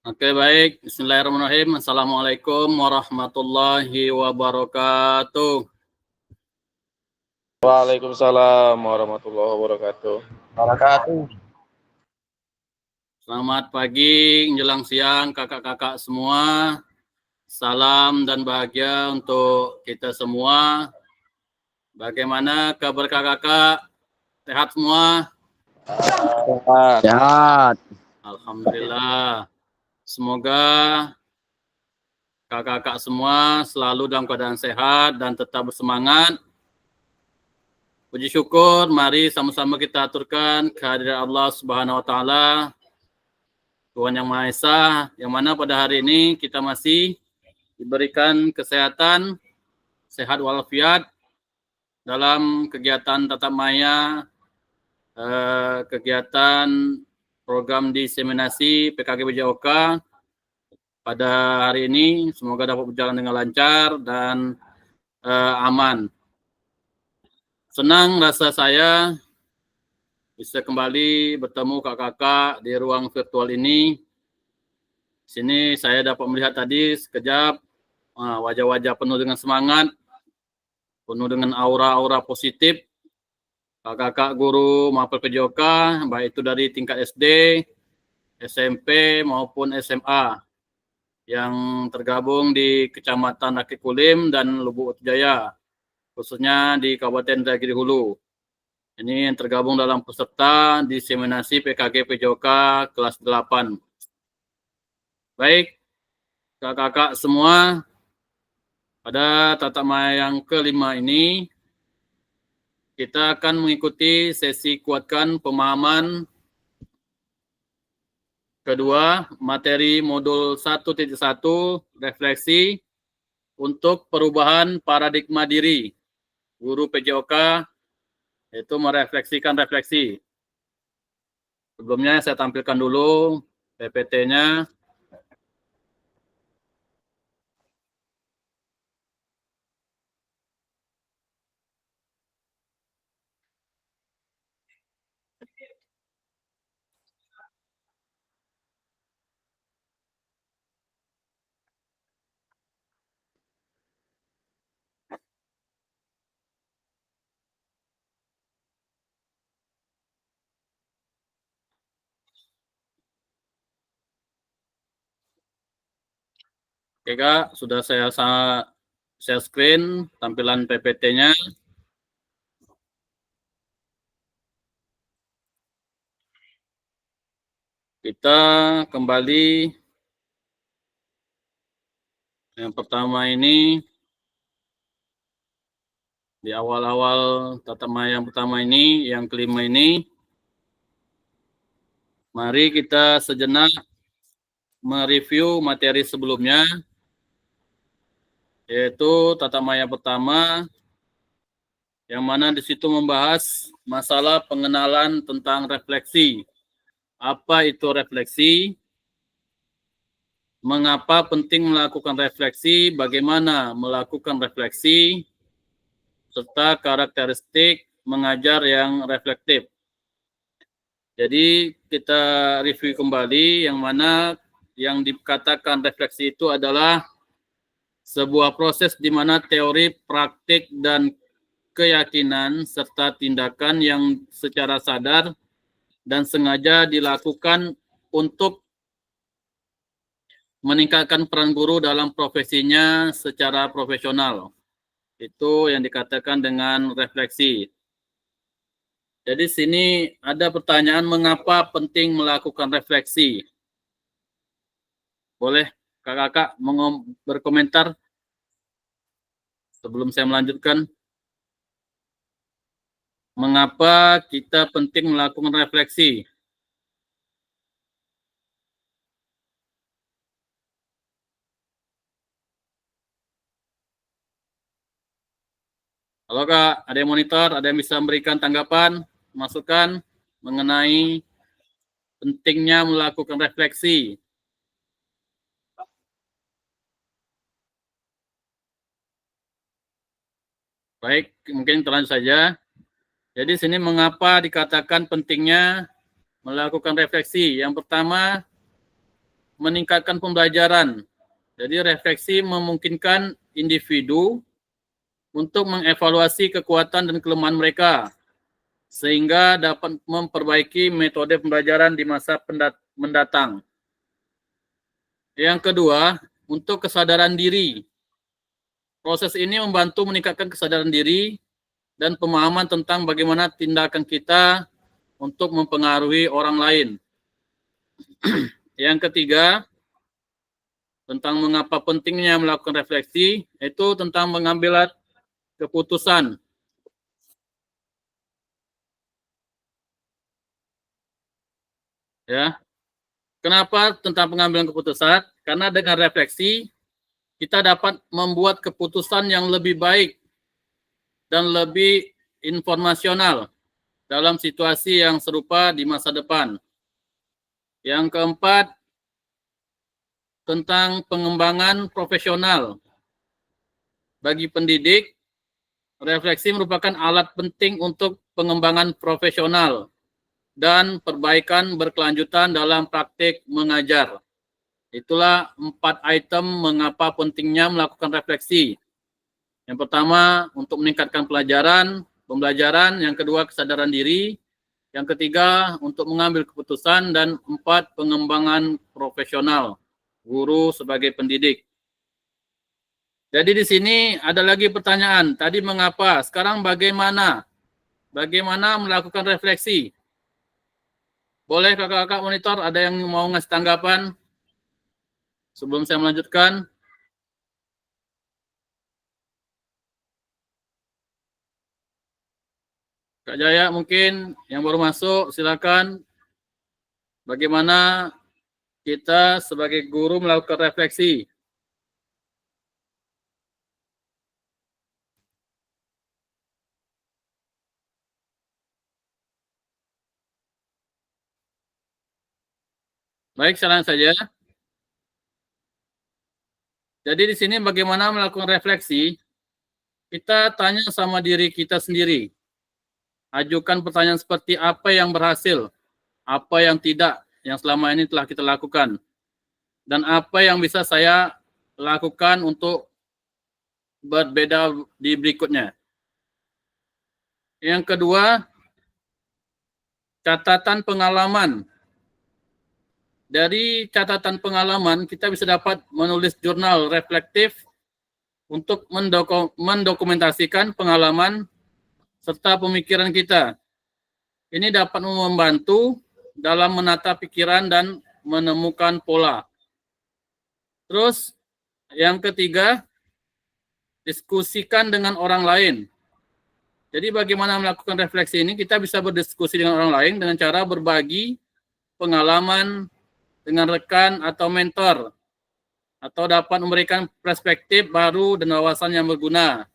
Oke, baik. Bismillahirrahmanirrahim. Assalamualaikum warahmatullahi wabarakatuh. Waalaikumsalam warahmatullahi wabarakatuh. Selamat pagi, menjelang siang, kakak-kakak semua. Salam dan bahagia untuk kita semua. Bagaimana kabar kakak-kakak? Sehat semua? Sehat. Alhamdulillah. Semoga kakak-kakak semua selalu dalam keadaan sehat dan tetap bersemangat. Puji syukur, mari sama-sama kita aturkan kehadiran Allah Subhanahu wa taala, Tuhan Yang Maha Esa, yang mana pada hari ini kita masih diberikan kesehatan, sehat walafiat dalam kegiatan tatap maya, kegiatan program diseminasi PKG BJOK pada hari ini. Semoga dapat berjalan dengan lancar dan aman. Senang rasa saya bisa kembali bertemu kakak-kakak di ruang virtual ini. Di sini saya dapat melihat tadi sekejap wajah-wajah penuh dengan semangat, penuh dengan aura-aura positif. Kakak-kakak guru Mapel PJOK, baik itu dari tingkat SD, SMP maupun SMA yang tergabung di Kecamatan Rakit Kulim dan Lubuk Jaya, khususnya di Kabupaten Daerah Hulu. Ini yang tergabung dalam peserta diseminasi PKG PJOK kelas 8. Baik, kakak-kakak semua, pada tatap maya yang kelima ini, kita akan mengikuti sesi kuatkan pemahaman kedua, materi modul 1.1, refleksi untuk perubahan paradigma diri. Guru PJOK itu merefleksikan refleksi. Sebelumnya saya tampilkan dulu PPT-nya. Oke Kak, sudah saya share screen tampilan PPT-nya. Kita kembali yang pertama ini, di awal-awal tatap maya yang pertama ini, yang kelima ini, mari kita sejenak mereview materi sebelumnya, yaitu tatap maya pertama, yang mana di situ membahas masalah pengenalan tentang refleksi. Apa itu refleksi? Mengapa penting melakukan refleksi? Bagaimana melakukan refleksi? Serta karakteristik mengajar yang reflektif. Jadi kita review kembali yang mana yang dikatakan refleksi itu adalah sebuah proses di mana teori, praktik, dan keyakinan serta tindakan yang secara sadar dan sengaja dilakukan untuk meningkatkan peran guru dalam profesinya secara profesional. Itu yang dikatakan dengan refleksi. Jadi sini ada pertanyaan mengapa penting melakukan refleksi. Boleh kakak-kakak berkomentar sebelum saya melanjutkan. Mengapa kita penting melakukan refleksi? Halo Kak, ada yang monitor, ada yang bisa memberikan tanggapan, masukan mengenai pentingnya melakukan refleksi. Baik, mungkin terlanjut saja. Jadi sini mengapa dikatakan pentingnya melakukan refleksi? Yang pertama, meningkatkan pembelajaran. Jadi refleksi memungkinkan individu untuk mengevaluasi kekuatan dan kelemahan mereka, sehingga dapat memperbaiki metode pembelajaran di masa mendatang. Yang kedua, untuk kesadaran diri. Proses ini membantu meningkatkan kesadaran diri dan pemahaman tentang bagaimana tindakan kita untuk mempengaruhi orang lain. Yang ketiga, tentang mengapa pentingnya melakukan refleksi, itu tentang mengambil keputusan. Ya. Kenapa tentang pengambilan keputusan? Karena dengan refleksi, kita dapat membuat keputusan yang lebih baik dan lebih informasional dalam situasi yang serupa di masa depan. Yang keempat, tentang pengembangan profesional. Bagi pendidik, refleksi merupakan alat penting untuk pengembangan profesional dan perbaikan berkelanjutan dalam praktik mengajar. Itulah 4 item mengapa pentingnya melakukan refleksi. Yang pertama, untuk meningkatkan pembelajaran. Yang kedua, kesadaran diri. Yang ketiga, untuk mengambil keputusan. Dan 4, pengembangan profesional, guru sebagai pendidik. Jadi di sini ada lagi pertanyaan. Tadi mengapa? Sekarang bagaimana? Bagaimana melakukan refleksi? Boleh kakak-kakak monitor, ada yang mau ngasih tanggapan sebelum saya melanjutkan? Kak Jaya mungkin yang baru masuk, silakan. Bagaimana kita sebagai guru melakukan refleksi? Baik, saran saja. Jadi di sini bagaimana melakukan refleksi? Kita tanya sama diri kita sendiri. Ajukan pertanyaan seperti apa yang berhasil, apa yang tidak, yang selama ini telah kita lakukan, dan apa yang bisa saya lakukan untuk berbeda di berikutnya. Yang kedua, catatan pengalaman. Dari catatan pengalaman, kita bisa dapat menulis jurnal reflektif untuk mendokumentasikan pengalaman serta pemikiran kita. Ini dapat membantu dalam menata pikiran dan menemukan pola. Terus, yang ketiga, diskusikan dengan orang lain. Jadi bagaimana melakukan refleksi ini? Kita bisa berdiskusi dengan orang lain dengan cara berbagi pengalaman dengan rekan atau mentor, atau dapat memberikan perspektif baru dan wawasan yang berguna.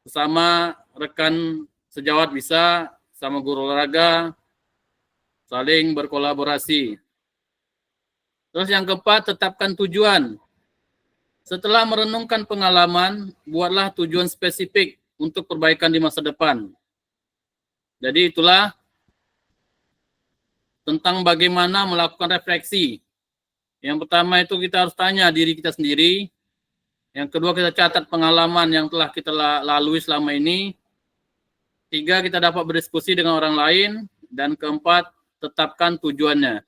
Bersama rekan sejawat bisa, sama guru olahraga, saling berkolaborasi. Terus yang keempat, tetapkan tujuan. Setelah merenungkan pengalaman, buatlah tujuan spesifik untuk perbaikan di masa depan. Jadi itulah tentang bagaimana melakukan refleksi. Yang pertama itu kita harus tanya diri kita sendiri. Yang kedua, kita catat pengalaman yang telah kita lalui selama ini. 3, kita dapat berdiskusi dengan orang lain. Dan keempat, tetapkan tujuannya.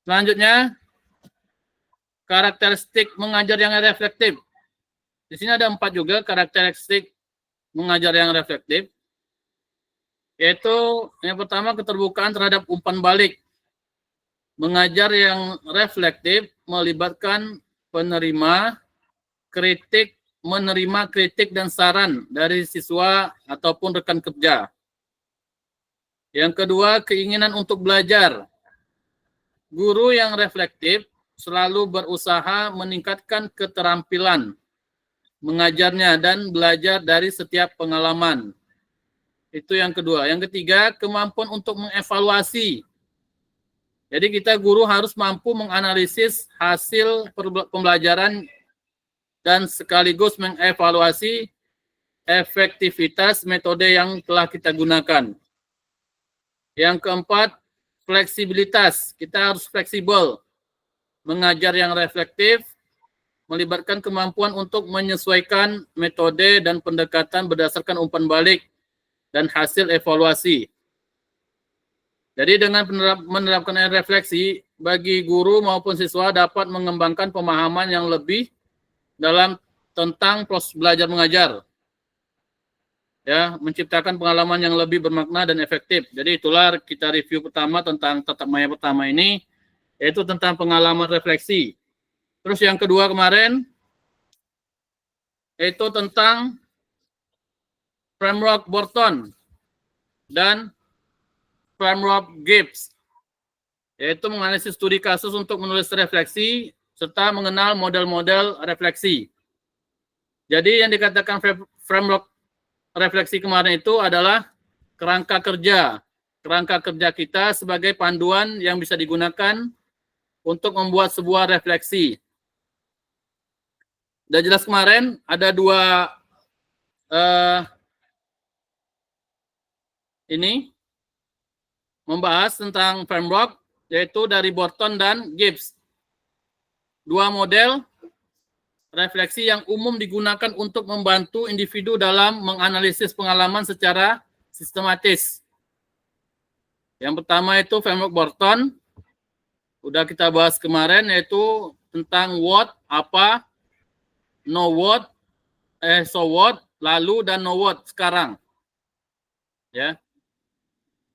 Selanjutnya, karakteristik mengajar yang reflektif. Di sini ada 4 juga karakteristik mengajar yang reflektif. Yaitu yang pertama, keterbukaan terhadap umpan balik. Mengajar yang reflektif melibatkan menerima kritik dan saran dari siswa ataupun rekan kerja. Yang kedua, keinginan untuk belajar. Guru yang reflektif selalu berusaha meningkatkan keterampilan mengajarnya dan belajar dari setiap pengalaman. Itu yang kedua. Yang ketiga, kemampuan untuk mengevaluasi. Jadi kita guru harus mampu menganalisis hasil pembelajaran dan sekaligus mengevaluasi efektivitas metode yang telah kita gunakan. Yang keempat, fleksibilitas. Kita harus fleksibel. Mengajar yang reflektif melibatkan kemampuan untuk menyesuaikan metode dan pendekatan berdasarkan umpan balik dan hasil evaluasi. Jadi dengan menerapkan refleksi, bagi guru maupun siswa dapat mengembangkan pemahaman yang lebih dalam tentang proses belajar mengajar. Ya, menciptakan pengalaman yang lebih bermakna dan efektif. Jadi itulah kita review pertama tentang tatap maya pertama ini, yaitu tentang pengalaman refleksi. Terus yang kedua kemarin, yaitu tentang framework Borton dan framework Gibbs, yaitu menganalisis studi kasus untuk menulis refleksi, serta mengenal model-model refleksi. Jadi yang dikatakan framework refleksi kemarin itu adalah kerangka kerja kita sebagai panduan yang bisa digunakan untuk membuat sebuah refleksi. Dan jelas kemarin ada dua ini membahas tentang framework, yaitu dari Borton dan Gibbs. Dua model refleksi yang umum digunakan untuk membantu individu dalam menganalisis pengalaman secara sistematis. Yang pertama itu framework Borton, udah kita bahas kemarin, yaitu tentang what, apa, know what, so what, lalu, dan know what, sekarang. Ya.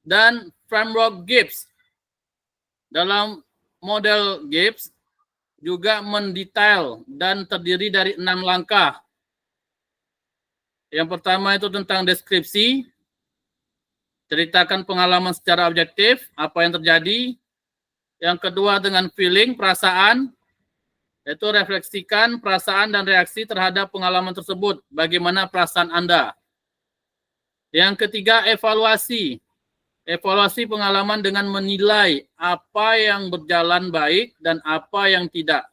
Dan framework Gibbs, dalam model Gibbs juga mendetail dan terdiri dari 6 langkah. Yang pertama itu tentang deskripsi, ceritakan pengalaman secara objektif, apa yang terjadi. Yang kedua dengan feeling, perasaan, yaitu refleksikan perasaan dan reaksi terhadap pengalaman tersebut, bagaimana perasaan Anda. Yang ketiga evaluasi, evaluasi pengalaman dengan menilai apa yang berjalan baik dan apa yang tidak.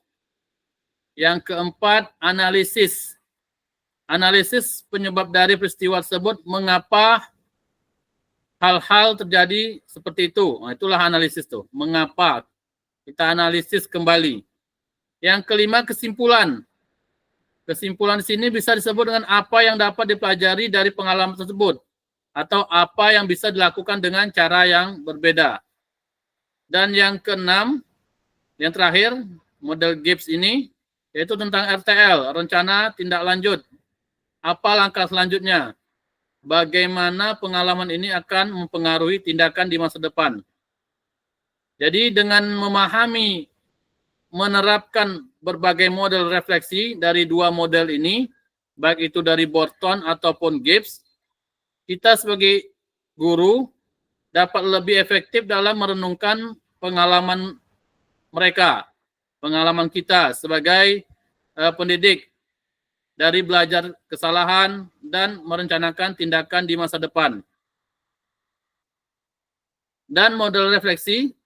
Yang keempat, analisis. Analisis penyebab dari peristiwa tersebut, mengapa hal-hal terjadi seperti itu. Nah, itulah analisis tuh, mengapa. Kita analisis kembali. Yang kelima, kesimpulan. Kesimpulan di sini bisa disebut dengan apa yang dapat dipelajari dari pengalaman tersebut, atau apa yang bisa dilakukan dengan cara yang berbeda. Dan yang keenam, yang terakhir, model Gibbs ini, yaitu tentang RTL, rencana tindak lanjut. Apa langkah selanjutnya? Bagaimana pengalaman ini akan mempengaruhi tindakan di masa depan. Jadi dengan memahami, menerapkan berbagai model refleksi dari dua model ini, baik itu dari Borton ataupun Gibbs, kita sebagai guru dapat lebih efektif dalam merenungkan pengalaman mereka, pengalaman kita sebagai pendidik, dari belajar kesalahan dan merencanakan tindakan di masa depan. Dan model refleksi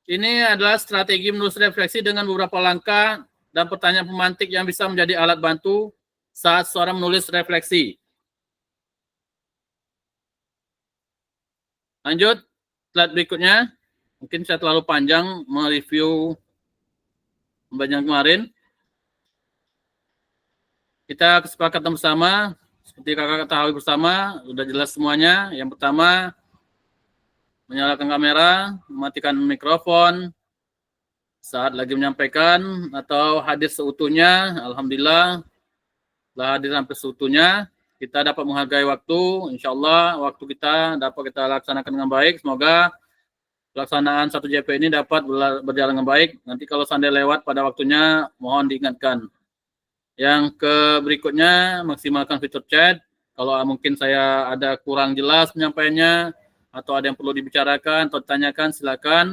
ini adalah strategi menulis refleksi dengan beberapa langkah dan pertanyaan pemantik yang bisa menjadi alat bantu saat seorang menulis refleksi. Lanjut, slide berikutnya. Mungkin saya terlalu panjang mereview banyak kemarin. Kita kesepakatan bersama, seperti kakak ketahui bersama, sudah jelas semuanya. Yang pertama, menyalakan kamera, mematikan mikrofon saat lagi menyampaikan atau hadir seutuhnya. Alhamdulillah, telah hadir sampai seutuhnya. Kita dapat menghargai waktu. Insya Allah, waktu kita dapat kita laksanakan dengan baik. Semoga pelaksanaan 1JP ini dapat berjalan dengan baik. Nanti kalau seandainya lewat pada waktunya, mohon diingatkan. Yang berikutnya, maksimalkan fitur chat. Kalau mungkin saya ada kurang jelas penyampaiannya, atau ada yang perlu dibicarakan atau ditanyakan, silakan.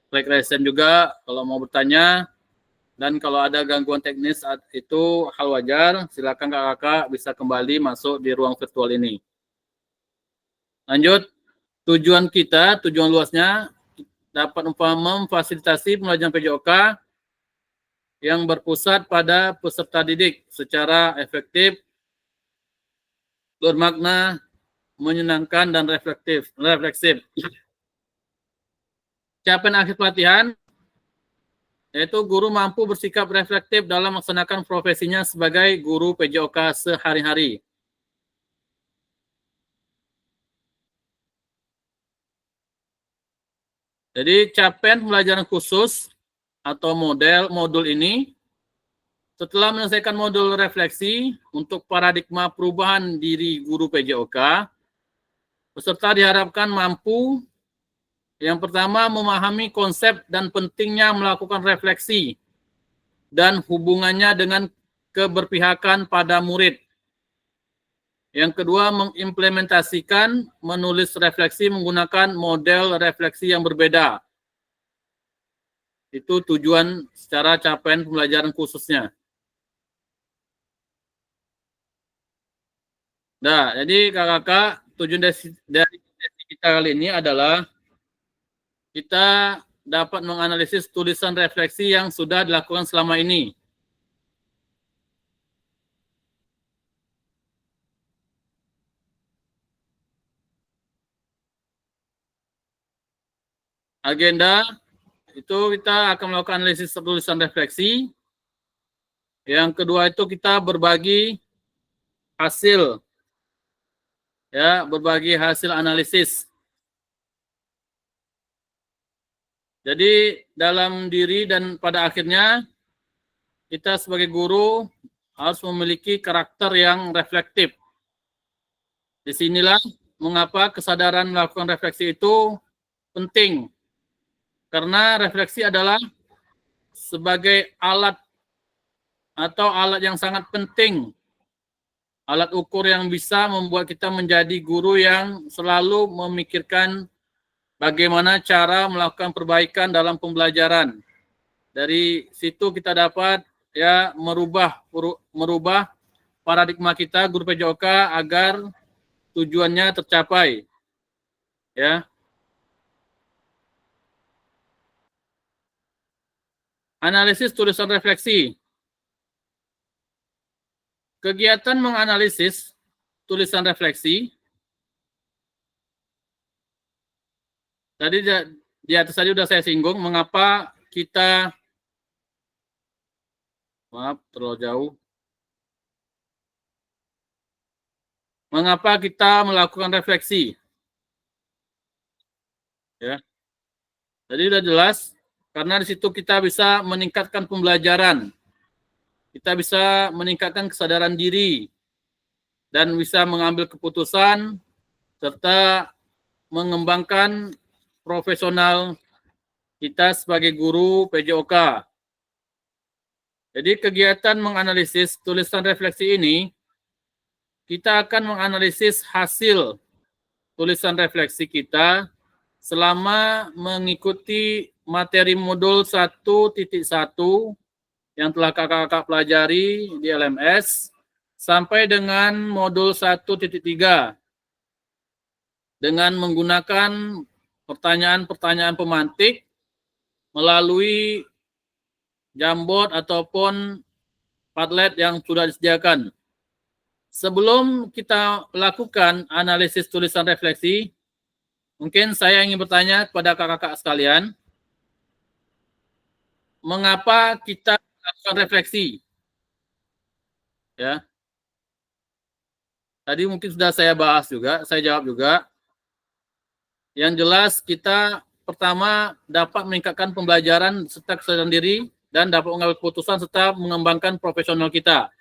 Klik raise hand juga kalau mau bertanya. Dan kalau ada gangguan teknis itu hal wajar, silakan kakak-kakak bisa kembali masuk di ruang virtual ini. Lanjut, tujuan kita, tujuan luasnya, dapat memfasilitasi pembelajaran PJOK yang berpusat pada peserta didik secara efektif, bermakna, menyenangkan, dan refleksif. capaian akhir pelatihan, yaitu guru mampu bersikap reflektif dalam melaksanakan profesinya sebagai guru PJOK sehari-hari. Jadi capaian pembelajaran khusus atau modul ini, setelah menyelesaikan modul refleksi untuk paradigma perubahan diri guru PJOK, peserta diharapkan mampu yang pertama memahami konsep dan pentingnya melakukan refleksi dan hubungannya dengan keberpihakan pada murid. Yang kedua, mengimplementasikan menulis refleksi menggunakan model refleksi yang berbeda. Itu tujuan secara capaian pembelajaran khususnya. Nah, jadi kakak-kakak, tujuan dari kita kali ini adalah kita dapat menganalisis tulisan refleksi yang sudah dilakukan selama ini. Agenda itu kita akan melakukan analisis tulisan refleksi. Yang kedua itu kita berbagi hasil, ya, berbagi hasil analisis. Jadi dalam diri dan pada akhirnya kita sebagai guru harus memiliki karakter yang reflektif. Disinilah mengapa kesadaran melakukan refleksi itu penting. Karena refleksi adalah sebagai alat atau alat yang sangat penting. Alat ukur yang bisa membuat kita menjadi guru yang selalu memikirkan bagaimana cara melakukan perbaikan dalam pembelajaran. Dari situ kita dapat ya merubah paradigma kita guru PJOK agar tujuannya tercapai. Ya. Analisis tulisan refleksi. Kegiatan menganalisis tulisan refleksi tadi di atas tadi sudah saya singgung mengapa kita terlalu jauh. Mengapa kita melakukan refleksi? Ya. Tadi sudah jelas karena di situ kita bisa meningkatkan pembelajaran. Kita bisa meningkatkan kesadaran diri dan bisa mengambil keputusan serta mengembangkan profesional kita sebagai guru PJOK. Jadi kegiatan menganalisis tulisan refleksi ini, kita akan menganalisis hasil tulisan refleksi kita selama mengikuti materi modul 1.1 yang telah kakak-kakak pelajari di LMS sampai dengan modul 1.3 dengan menggunakan pertanyaan-pertanyaan pemantik melalui Jamboard ataupun Padlet yang sudah disediakan. Sebelum kita lakukan analisis tulisan refleksi, mungkin saya ingin bertanya kepada kakak-kakak sekalian, mengapa kita melakukan refleksi? Ya. Tadi mungkin sudah saya bahas juga, saya jawab juga. Yang jelas kita pertama dapat meningkatkan pembelajaran serta kesadaran diri dan dapat mengambil keputusan serta mengembangkan profesional kita.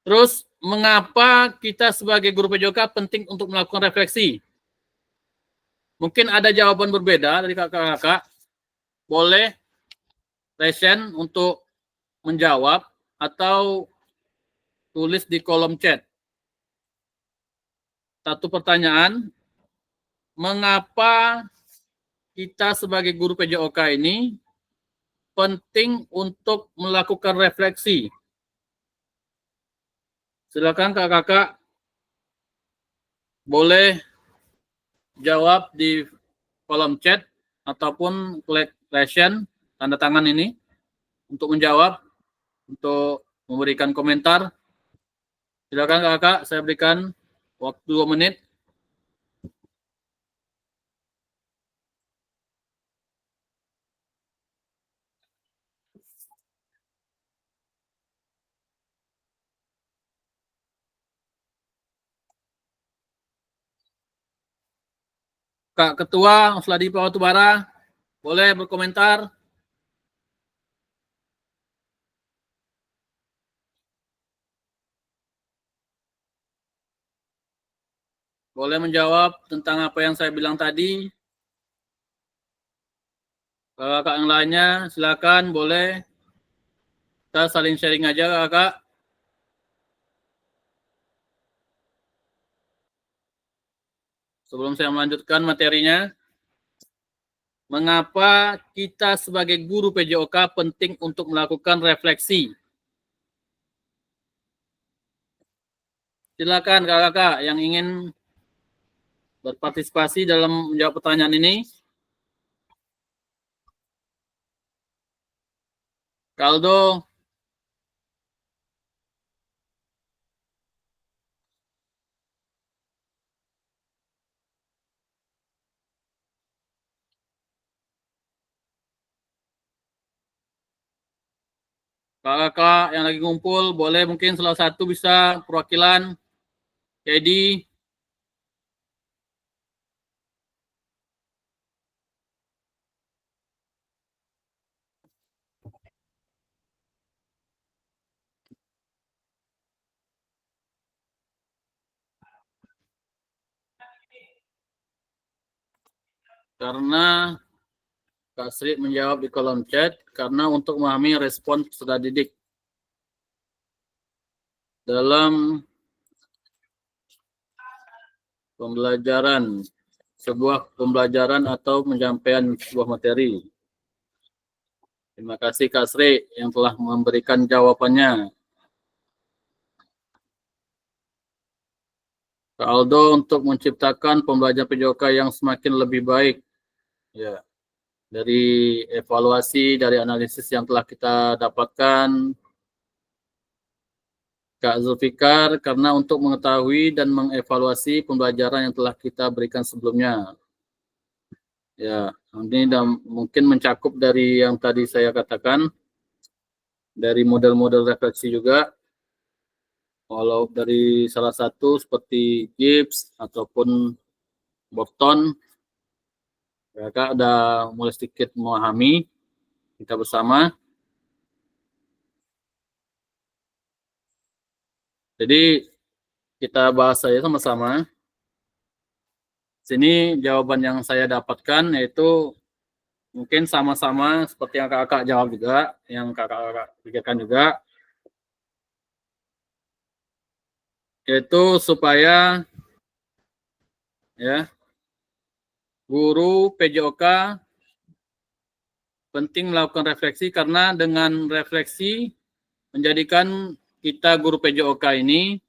Terus, mengapa kita sebagai guru PJOK penting untuk melakukan refleksi? Mungkin ada jawaban berbeda dari kakak-kakak. Boleh lesen untuk menjawab atau tulis di kolom chat. Satu pertanyaan, mengapa kita sebagai guru PJOK ini penting untuk melakukan refleksi? Silakan kakak-kakak boleh jawab di kolom chat ataupun klik lesen tanda tangan ini untuk menjawab, untuk memberikan komentar. Silakan kakak, saya berikan waktu 2 menit. Kak Ketua Usladi Pawatubara, boleh berkomentar? Boleh menjawab tentang apa yang saya bilang tadi? Kakak yang lainnya, silakan boleh. Kita saling sharing aja, kakak. Sebelum saya melanjutkan materinya, mengapa kita sebagai guru PJOK penting untuk melakukan refleksi? Silakan kakak-kakak yang ingin berpartisipasi dalam menjawab pertanyaan ini. Kaldo, kakak-kakak yang lagi ngumpul, boleh mungkin salah satu bisa perwakilan. Jadi, karena Kak Sri menjawab di kolom chat, karena untuk memahami respon peserta didik dalam pembelajaran, sebuah pembelajaran atau penyampaian sebuah materi. Terima kasih Kak Sri yang telah memberikan jawabannya. Kak Aldo untuk menciptakan pembelajaran PJOK yang semakin lebih baik. Ya, dari evaluasi, dari analisis yang telah kita dapatkan, Kak Zulfikar, karena untuk mengetahui dan mengevaluasi pembelajaran yang telah kita berikan sebelumnya. Ya, ini mungkin mencakup dari yang tadi saya katakan, dari model-model refleksi juga, walau dari salah satu seperti Gibbs ataupun Boston, Kakak udah mulai sedikit memahami kita bersama. Jadi kita bahas saja sama-sama. Sini jawaban yang saya dapatkan yaitu mungkin sama-sama seperti yang kakak jawab juga, yang kakak pikirkan juga, yaitu supaya ya guru PJOK penting melakukan refleksi karena dengan refleksi menjadikan kita guru PJOK ini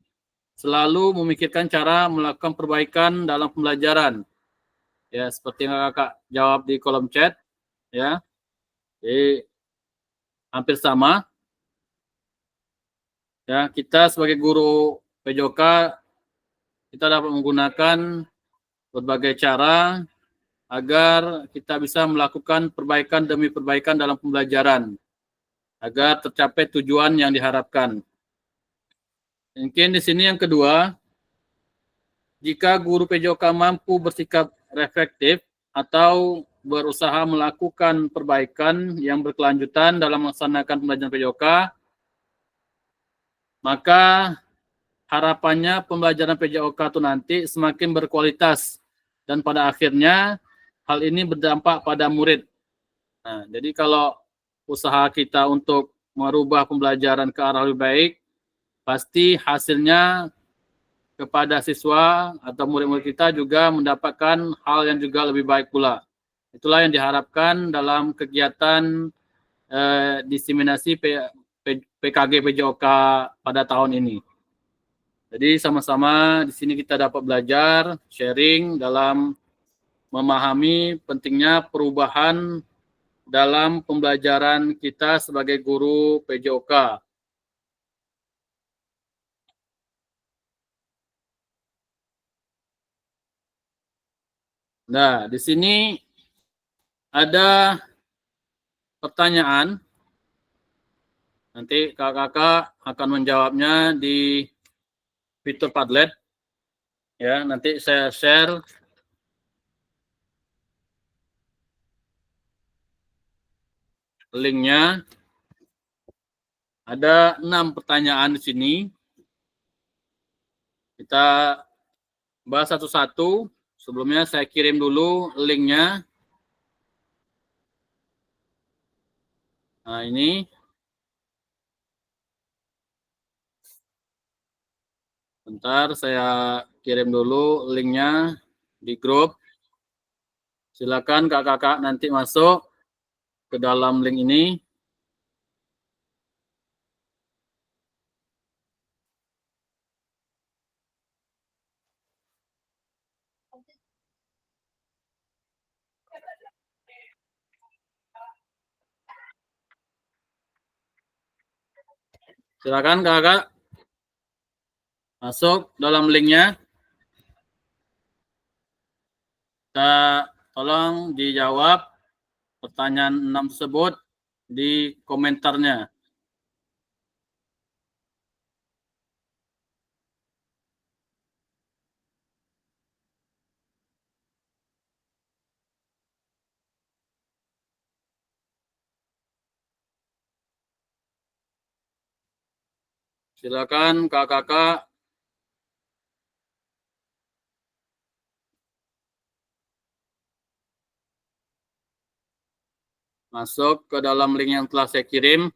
selalu memikirkan cara melakukan perbaikan dalam pembelajaran. Ya, seperti yang kakak jawab di kolom chat, ya. Jadi hampir sama. Ya, kita sebagai guru PJOK kita dapat menggunakan berbagai cara agar kita bisa melakukan perbaikan demi perbaikan dalam pembelajaran agar tercapai tujuan yang diharapkan. Mungkin di sini yang kedua, jika guru PJOK mampu bersikap reflektif atau berusaha melakukan perbaikan yang berkelanjutan dalam melaksanakan pembelajaran PJOK, maka harapannya pembelajaran PJOK itu nanti semakin berkualitas dan pada akhirnya hal ini berdampak pada murid. Nah, jadi kalau usaha kita untuk merubah pembelajaran ke arah lebih baik, pasti hasilnya kepada siswa atau murid-murid kita juga mendapatkan hal yang juga lebih baik pula. Itulah yang diharapkan dalam kegiatan diseminasi PKG PJOK pada tahun ini. Jadi sama-sama di sini kita dapat belajar, sharing dalam memahami pentingnya perubahan dalam pembelajaran kita sebagai guru PJOK. Nah, di sini ada pertanyaan. Nanti kakak-kakak akan menjawabnya di fitur Padlet. Ya, nanti saya share linknya. Ada 6 pertanyaan di sini. Kita bahas satu-satu. Sebelumnya saya kirim dulu linknya. Nah, ini. Bentar, saya kirim dulu linknya di grup. Silakan kakak-kakak nanti masuk ke dalam link ini. Silakan kakak masuk dalam linknya. Kita tolong dijawab pertanyaan 6 tersebut di komentarnya. Silakan kakak-kakak masuk ke dalam link yang telah saya kirim.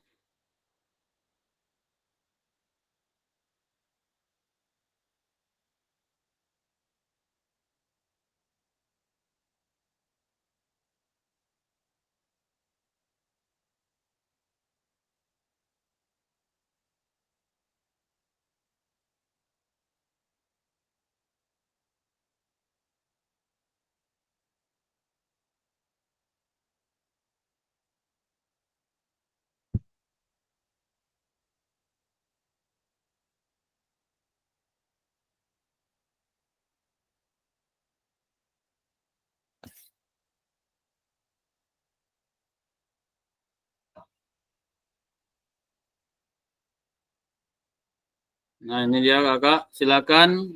Nah, ini dia kakak. Silakan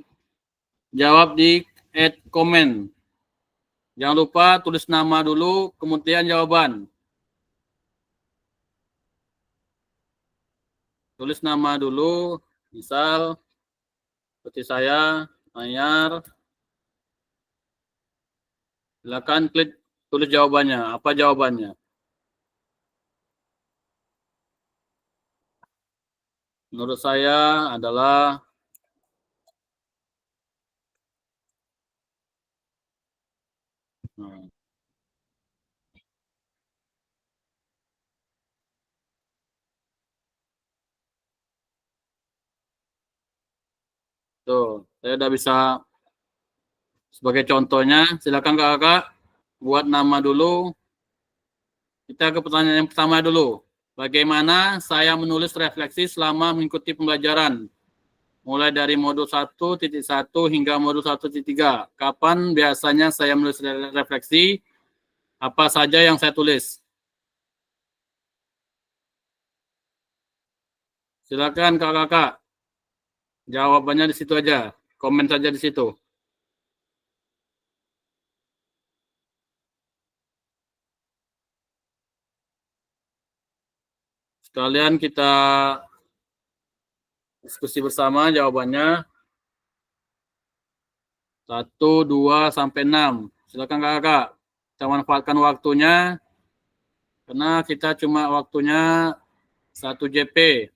jawab di comment. Jangan lupa tulis nama dulu, kemudian jawaban. Tulis nama dulu, misal seperti saya, Mayar. Silakan klik tulis jawabannya. Apa jawabannya? Menurut saya adalah tuh, saya udah bisa sebagai contohnya. Silakan kakak buat nama dulu. Kita ke pertanyaan yang pertama dulu. Bagaimana saya menulis refleksi selama mengikuti pembelajaran? Mulai dari modul 1.1 hingga modul 1.3. Kapan biasanya saya menulis refleksi? Apa saja yang saya tulis? Silakan kakak-kakak. Jawabannya di situ aja. Komen saja di situ. Sekalian kita diskusi bersama jawabannya. 1, 2, sampai 6. Silakan kakak. Kita manfaatkan waktunya. Karena kita cuma waktunya 1 JP.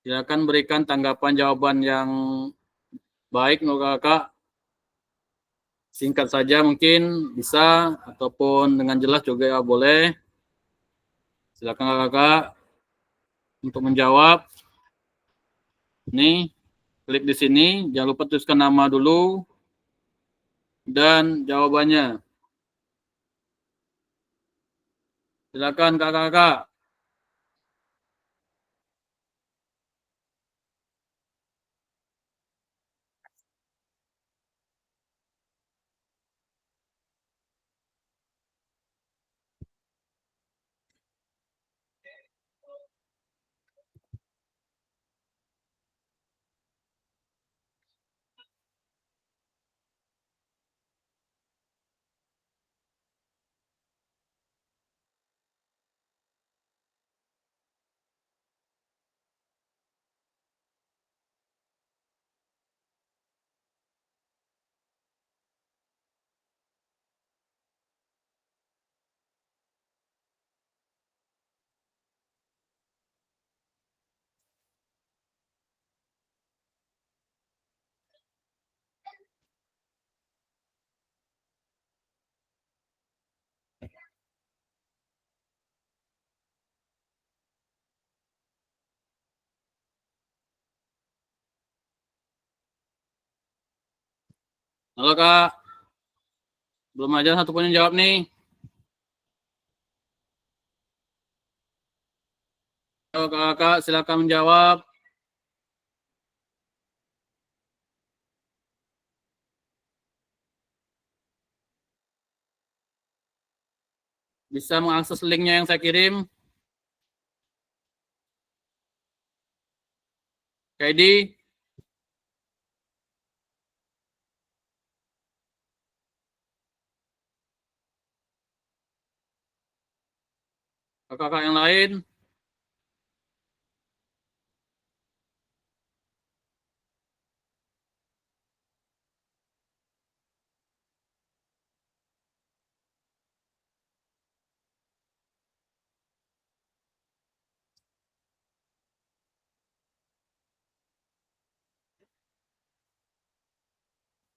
Silakan berikan tanggapan jawaban yang baik menurut kakak. Singkat saja mungkin bisa, ataupun dengan jelas juga boleh. Silakan kakak untuk menjawab. Nih, klik di sini. Jangan lupa tuliskan nama dulu dan jawabannya. Silakan kakak-kakak. Halo Kak, belum aja satu pun yang jawab nih. Halo Kakak, silakan menjawab. Bisa mengakses linknya yang saya kirim. KD, kakak yang lain.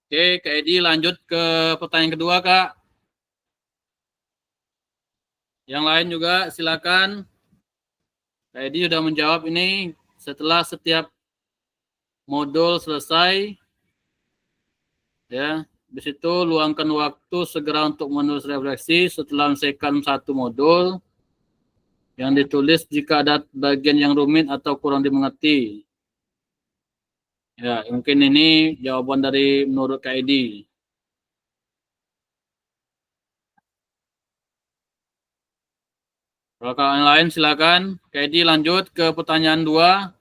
Oke, KD lanjut ke pertanyaan kedua Kak. Yang lain juga silakan. KD sudah menjawab ini setelah setiap modul selesai. Ya, di situ luangkan waktu segera untuk menulis refleksi setelah menyelesaikan satu modul yang ditulis jika ada bagian yang rumit atau kurang dimengerti. Ya, mungkin ini jawaban dari menurut KID. Kalau kawan lain silakan. KID lanjut ke pertanyaan 2.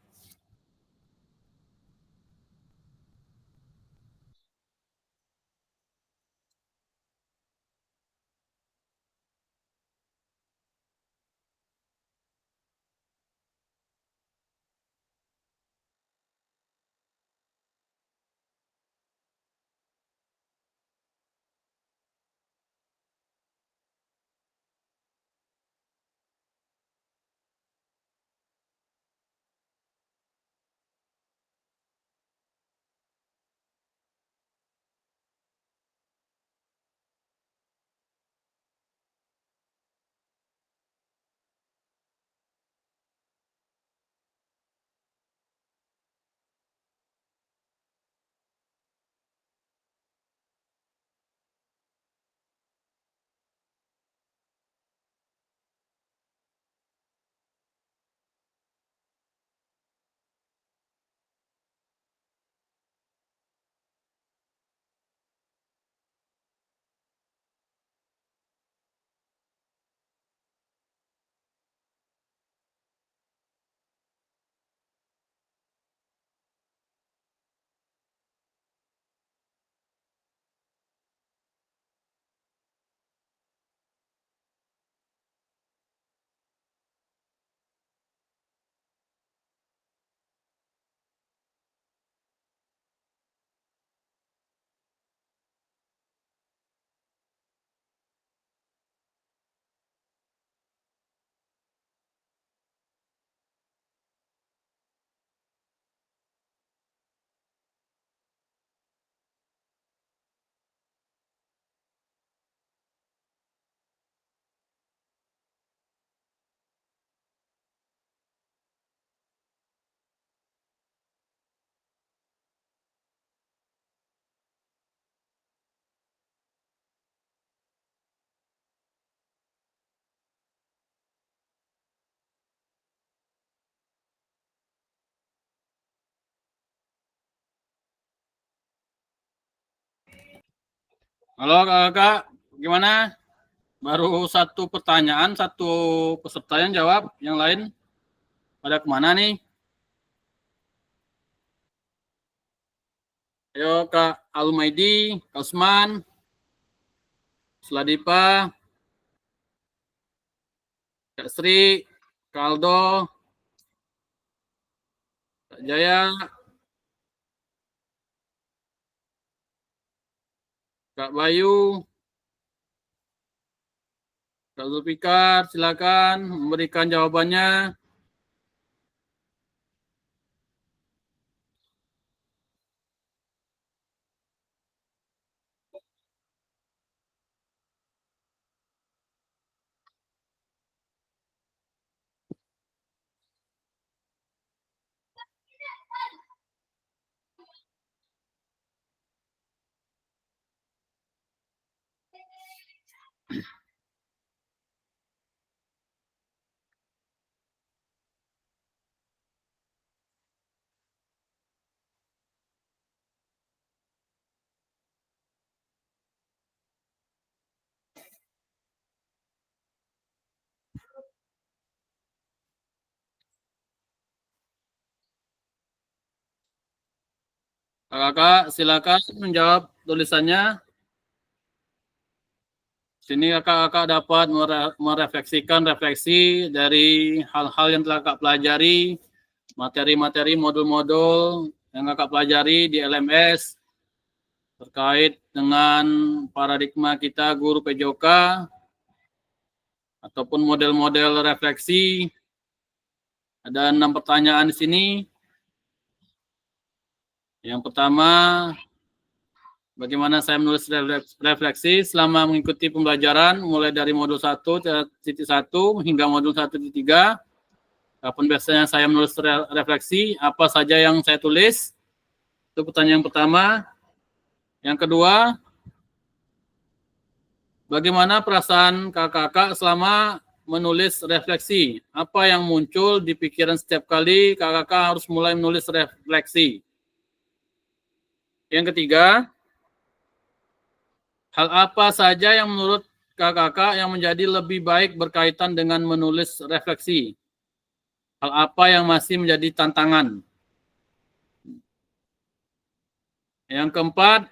Halo kakak, gimana? Baru satu pertanyaan, satu peserta yang jawab. Yang lain pada kemana nih? Ayo Kak Almaidi, Kak Usman, Sladipa, Kak Sri, Kak Aldo, Kak Jaya, Kak Bayu, Kak Zulfikar, silakan memberikan jawabannya. Kakak silakan menjawab tulisannya. Sini kakak dapat merefleksikan refleksi dari hal-hal yang telah kakak pelajari, materi-materi modul-modul yang kakak pelajari di LMS terkait dengan paradigma kita guru PJOK ataupun model-model refleksi. Ada 6 pertanyaan di sini. Yang pertama, bagaimana saya menulis refleksi selama mengikuti pembelajaran mulai dari modul 1.1 hingga modul 1.3. Kapan biasanya saya menulis refleksi, apa saja yang saya tulis? Itu pertanyaan yang pertama. Yang kedua, bagaimana perasaan kakak-kakak selama menulis refleksi? Apa yang muncul di pikiran setiap kali kakak-kakak harus mulai menulis refleksi? Yang ketiga, hal apa saja yang menurut kakak-kakak yang menjadi lebih baik berkaitan dengan menulis refleksi? Hal apa yang masih menjadi tantangan? Yang keempat,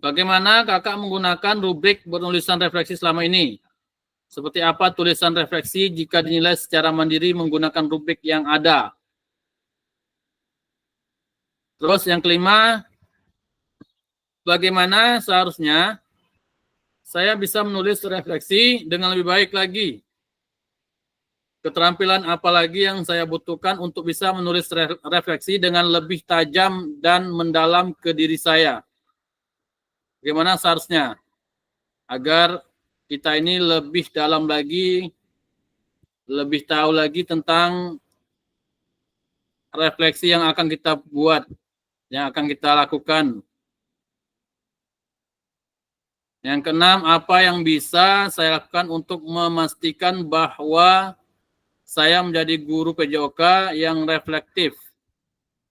bagaimana kakak menggunakan rubrik penulisan refleksi selama ini? Seperti apa tulisan refleksi jika dinilai secara mandiri menggunakan rubrik yang ada? Terus yang kelima, bagaimana seharusnya saya bisa menulis refleksi dengan lebih baik lagi? Keterampilan apa lagi yang saya butuhkan untuk bisa menulis refleksi dengan lebih tajam dan mendalam ke diri saya? Bagaimana seharusnya? Agar kita ini lebih dalam lagi, lebih tahu lagi tentang refleksi yang akan kita buat, yang akan kita lakukan. Yang keenam, apa yang bisa saya lakukan untuk memastikan bahwa saya menjadi guru PJOK yang reflektif?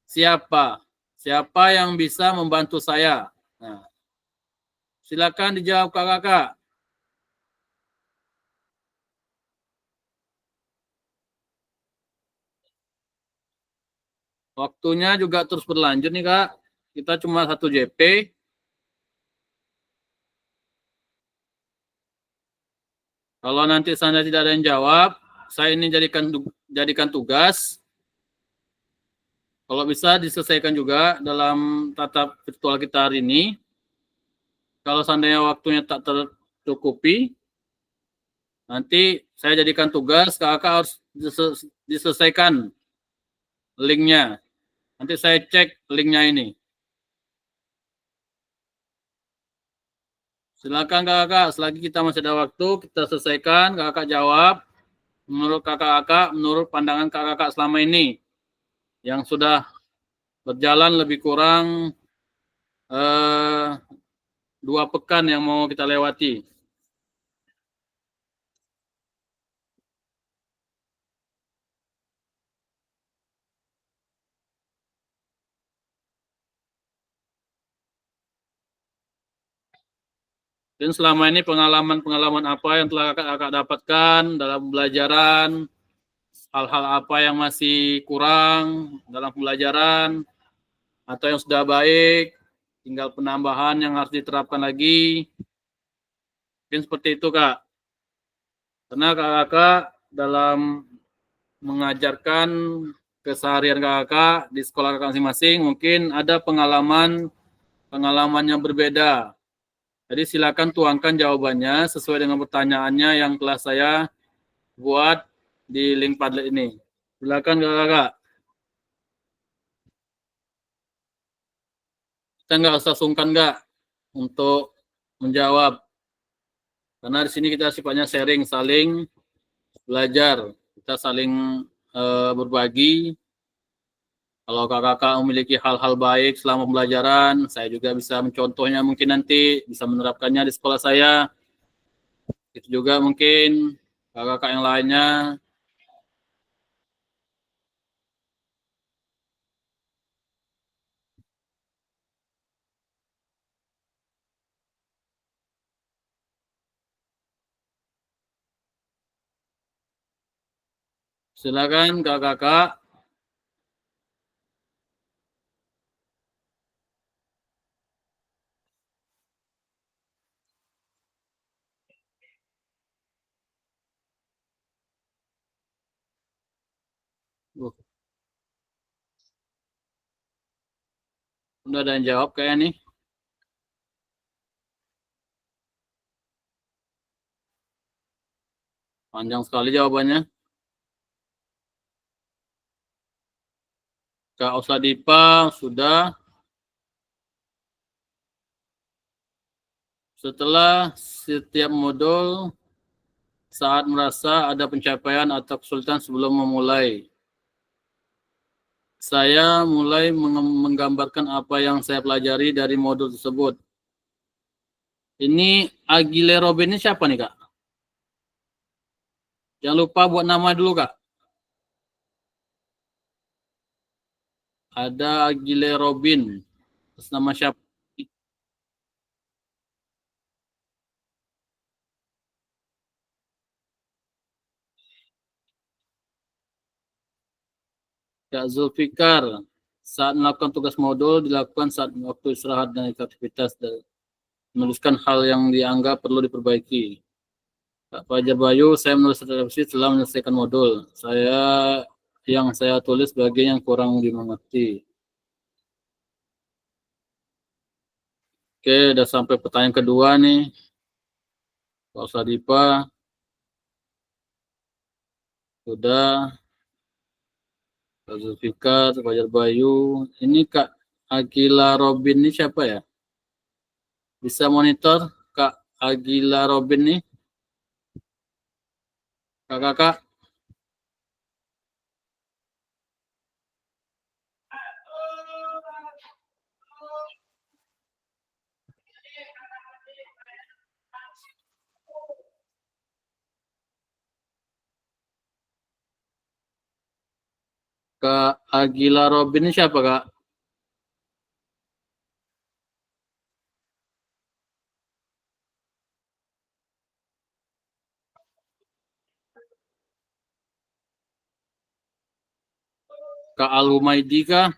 Siapa? Siapa yang bisa membantu saya? Nah, silakan dijawab kakak-kakak. Waktunya juga terus berlanjut nih kak. Kita cuma 1 JP. Kalau nanti Anda tidak ada yang jawab, saya ini jadikan tugas. Kalau bisa diselesaikan juga dalam tatap virtual kita hari ini. Kalau seandainya waktunya tak tercukupi, nanti saya jadikan tugas, kakak harus diselesaikan linknya. Nanti saya cek linknya ini. Silakan kakak, selagi kita masih ada waktu, kita selesaikan, kakak jawab. Menurut kakak-kakak, menurut pandangan kakak-kakak selama ini, yang sudah berjalan lebih kurang 2 pekan yang mau kita lewati. Dan selama ini pengalaman-pengalaman apa yang telah kakak dapatkan dalam pembelajaran, hal-hal apa yang masih kurang dalam pembelajaran, atau yang sudah baik, tinggal penambahan yang harus diterapkan lagi. Mungkin seperti itu kak. Karena kakak dalam mengajarkan keseharian kakak di sekolah kakak masing-masing, mungkin ada pengalaman yang berbeda. Jadi silakan tuangkan jawabannya sesuai dengan pertanyaannya yang telah saya buat di link Padlet ini. Silakan kakak. Kita nggak usah sungkan nggak untuk menjawab. Karena di sini kita sifatnya sharing, saling belajar. Kita saling berbagi. Kalau kakak-kakak memiliki hal-hal baik selama pembelajaran, saya juga bisa mencontohnya mungkin nanti, bisa menerapkannya di sekolah saya. Itu juga mungkin kakak-kakak yang lainnya. Silakan kakak-kakak. Uh, Udah ada yang jawab kayaknya nih. Panjang sekali jawabannya. Kak Osadipa sudah. Setelah setiap modul saat merasa ada pencapaian atau kesulitan sebelum memulai. Saya mulai menggambarkan apa yang saya pelajari dari modul tersebut. Ini Agile Robin ini siapa nih, Kak? Jangan lupa buat nama dulu, Kak. Ada Agile Robin. Terus nama siapa? Kak Zulfikar. Saat melakukan tugas modul dilakukan saat waktu istirahat dan aktivitas dan menuliskan hal yang dianggap perlu diperbaiki. Kak Fajar Bayu, saya menulis revisi setelah menyelesaikan modul. Saya tulis bagian yang kurang dimengerti. Oke, udah sampai pertanyaan kedua nih. Pak Sadipa, sudah. Kak Zulfikar, Kak Fajar Bayu. Ini Kak Agila Robin ini siapa ya? Bisa monitor Kak Agila Robin nih? Kakak-kakak. Kak Agila Robin ini siapa, Kak? Kak Al-Humaidi kah?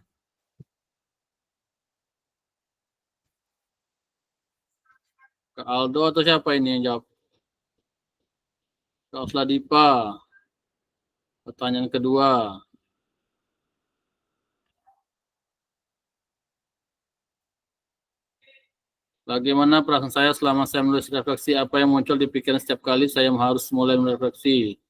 Kak Aldo atau siapa ini yang jawab? Kak Osladipa. Pertanyaan kedua. Bagaimana perasaan saya selama saya menulis refleksi apa yang muncul di pikiran setiap kali saya harus mulai merefleksi?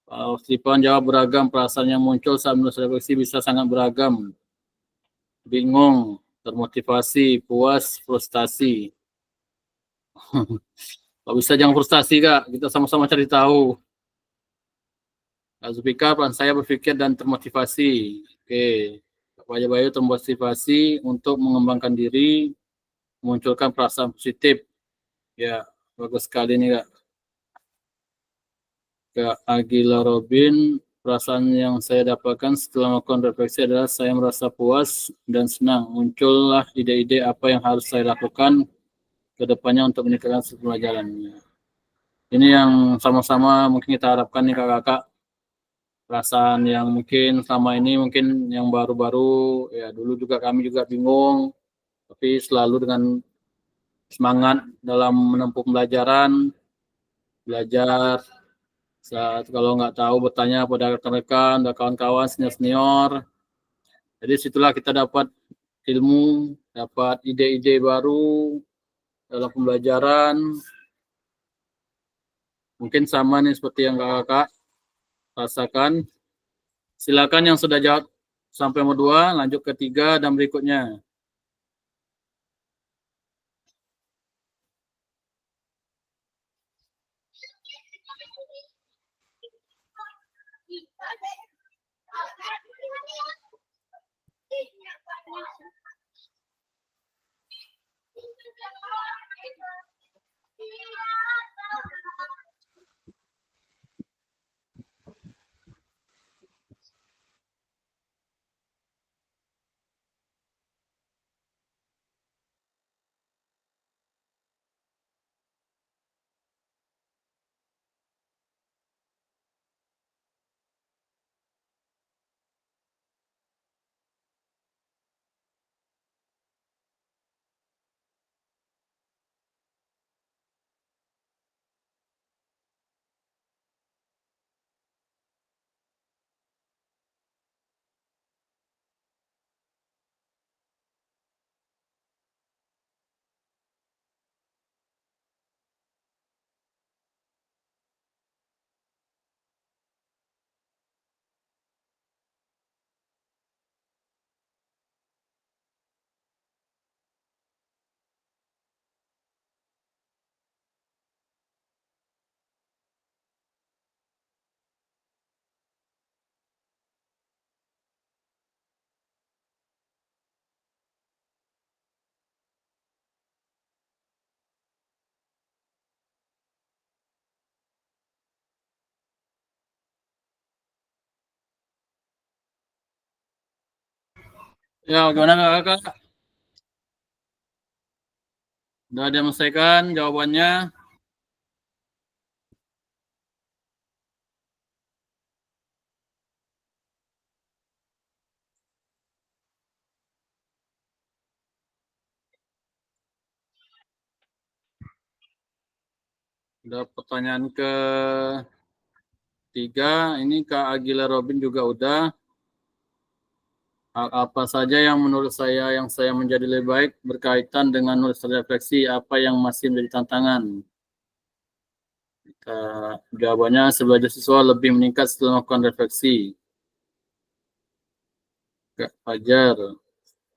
Pak Osladipa jawab beragam, perasaan yang muncul saat menulis refleksi bisa sangat beragam. Bingung, termotivasi, puas, frustasi. Kalau bisa jangan frustasi, Kak. Kita sama-sama cari tahu. Kak Zulfikar, peran saya berpikir dan termotivasi. Oke. Kak Bayu termotivasi untuk mengembangkan diri, memunculkan perasaan positif. Ya, bagus sekali nih, Kak. Kak Agila Robin, perasaan yang saya dapatkan setelah melakukan refleksi adalah saya merasa puas dan senang. Muncullah ide-ide apa yang harus saya lakukan ke depannya untuk meningkatkan pembelajaran. Ini yang sama-sama mungkin kita harapkan nih kakak-kakak, perasaan yang mungkin selama ini mungkin yang baru-baru, ya dulu juga kami juga bingung, tapi selalu dengan semangat dalam menempuh pembelajaran, belajar, saat kalau nggak tahu bertanya pada rekan-rekan, dan kawan-kawan, senior-senior, jadi situlah kita dapat ilmu, dapat ide-ide baru dalam pembelajaran, mungkin sama nih seperti yang kakak rasakan. Silakan yang sudah jawab sampai nomor 2, lanjut ke 3 dan berikutnya. Ya, gimana kakak? Udah ada yang menyelesaikan jawabannya? Udah pertanyaan ketiga, ini Kak Agila Robin juga udah. Hal apa saja yang menurut saya menjadi lebih baik berkaitan dengan nulis refleksi, apa yang masih menjadi tantangan? Jawabannya sebagai siswa lebih meningkat setelah melakukan refleksi. Kak Fajar,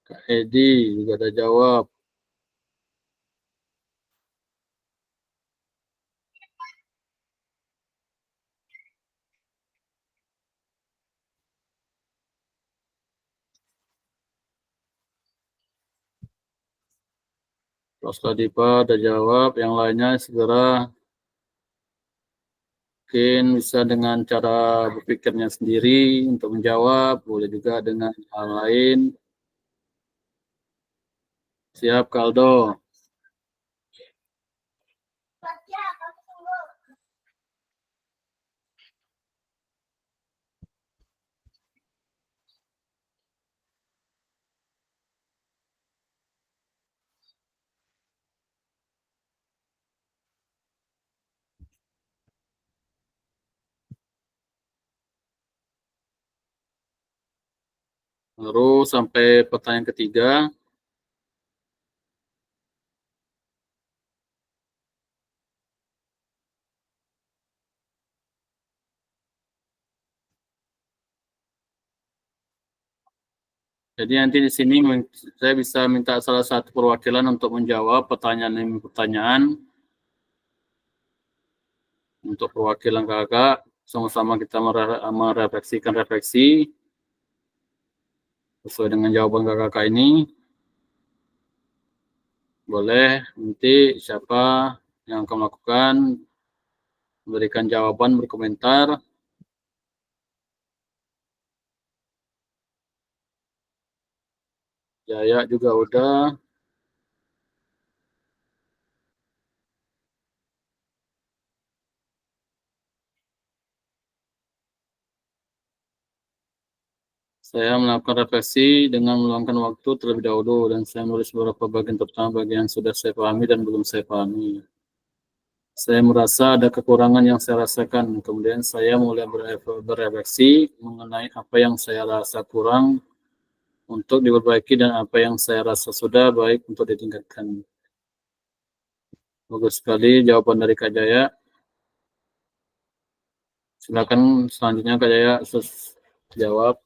Kak Edi juga ada jawab. Roska Dipa ada jawab. Yang lainnya segera mungkin bisa dengan cara berpikirnya sendiri untuk menjawab, boleh juga dengan hal lain. Siap, Kaldo. Baru sampai pertanyaan ketiga. Jadi nanti di sini saya bisa minta salah satu perwakilan untuk menjawab pertanyaan. Untuk perwakilan kakak, sama-sama kita merefleksikan refleksi sesuai dengan jawaban kakak ini. Boleh nanti siapa yang akan melakukan, memberikan jawaban, berkomentar. Jaya juga udah. Saya melakukan refleksi dengan meluangkan waktu terlebih dahulu dan saya menulis beberapa bagian terutama bagian yang sudah saya pahami dan belum saya pahami. Saya merasa ada kekurangan yang saya rasakan. Kemudian saya mulai berefleksi mengenai apa yang saya rasa kurang untuk diperbaiki dan apa yang saya rasa sudah baik untuk ditingkatkan. Bagus sekali jawaban dari Kak Jaya. Silakan selanjutnya Kak Jaya jawab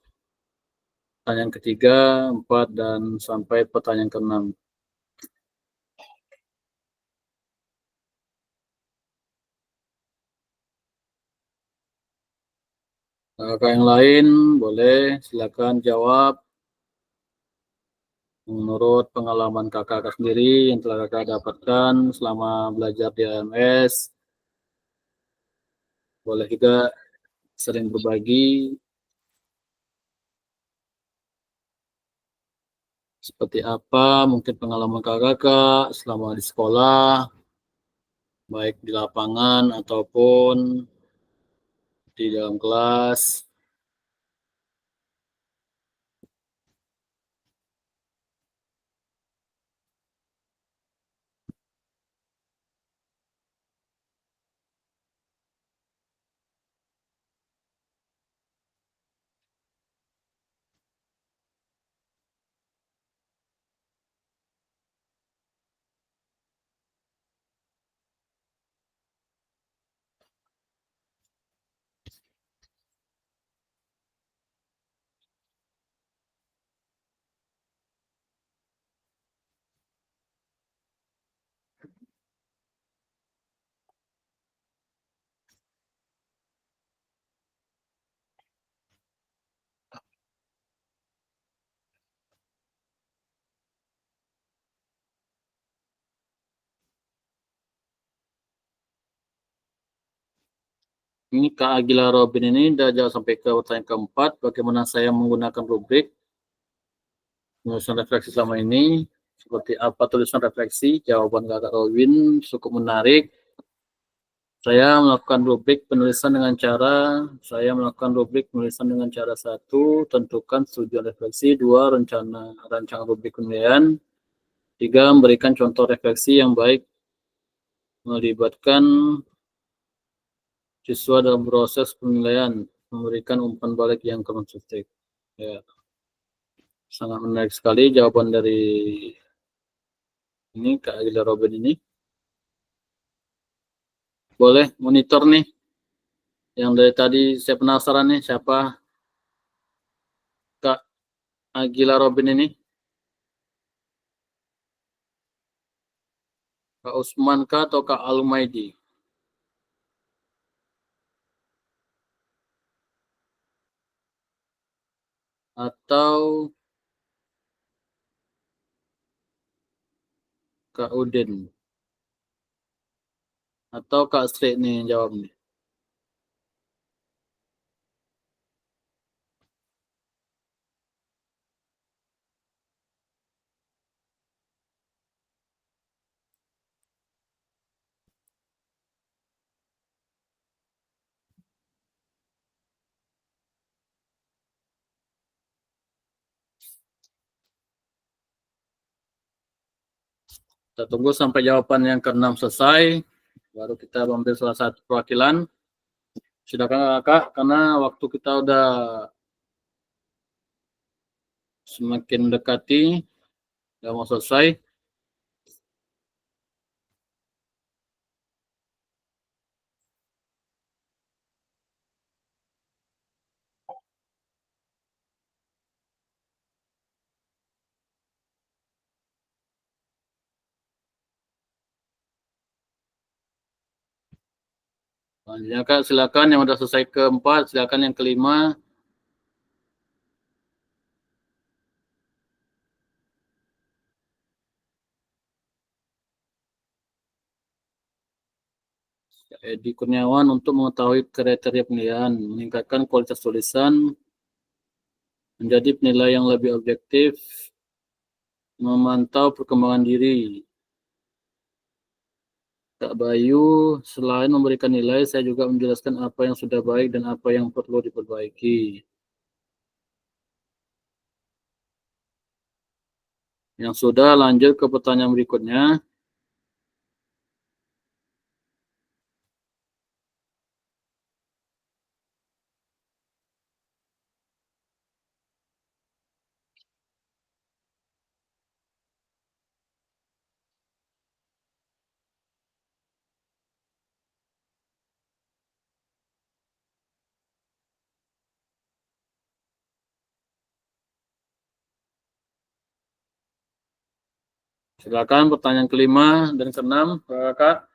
pertanyaan ketiga, empat, dan sampai pertanyaan keenam. Kakak yang lain boleh silakan jawab menurut pengalaman kakak sendiri yang telah kakak dapatkan selama belajar di AMS. Boleh juga sering berbagi seperti apa mungkin pengalaman kakak selama di sekolah, baik di lapangan ataupun di dalam kelas. Ini Kak Agila Robin ini udah jauh sampai ke pertanyaan keempat, bagaimana saya menggunakan rubrik. Tulisan refleksi selama ini, seperti apa tulisan refleksi? Jawaban Kakak Robin cukup menarik. Saya melakukan rubrik penulisan dengan cara, satu, tentukan tujuan refleksi, dua, rancangan rubrik penilaian, tiga, memberikan contoh refleksi yang baik, melibatkan siswa dalam proses penilaian, memberikan umpan balik yang konstruktif. Ya, sangat menarik sekali jawaban dari ini Kak Agila Robin ini. Boleh monitor nih. Yang dari tadi saya penasaran nih siapa Kak Agila Robin ini. Kak Usman kah atau Kak Almaidi? Atau Kak Udin? Atau Kak Sri nih yang jawab nih? Kita tunggu sampai jawaban yang ke-6 selesai, baru kita ambil salah satu perwakilan. Silakan Kakak, karena waktu kita udah semakin mendekati, udah mau selesai. Selanjutnya Kak, silakan yang udah selesai ke-4, silakan yang ke-5. Edi Kurniawan, untuk mengetahui kriteria penilaian, meningkatkan kualitas tulisan, menjadi penilaian yang lebih objektif, memantau perkembangan diri. Kak Bayu, selain memberikan nilai, saya juga menjelaskan apa yang sudah baik dan apa yang perlu diperbaiki. Yang sudah, lanjut ke pertanyaan berikutnya. Silakan pertanyaan ke-5 dan ke-6, Kakak.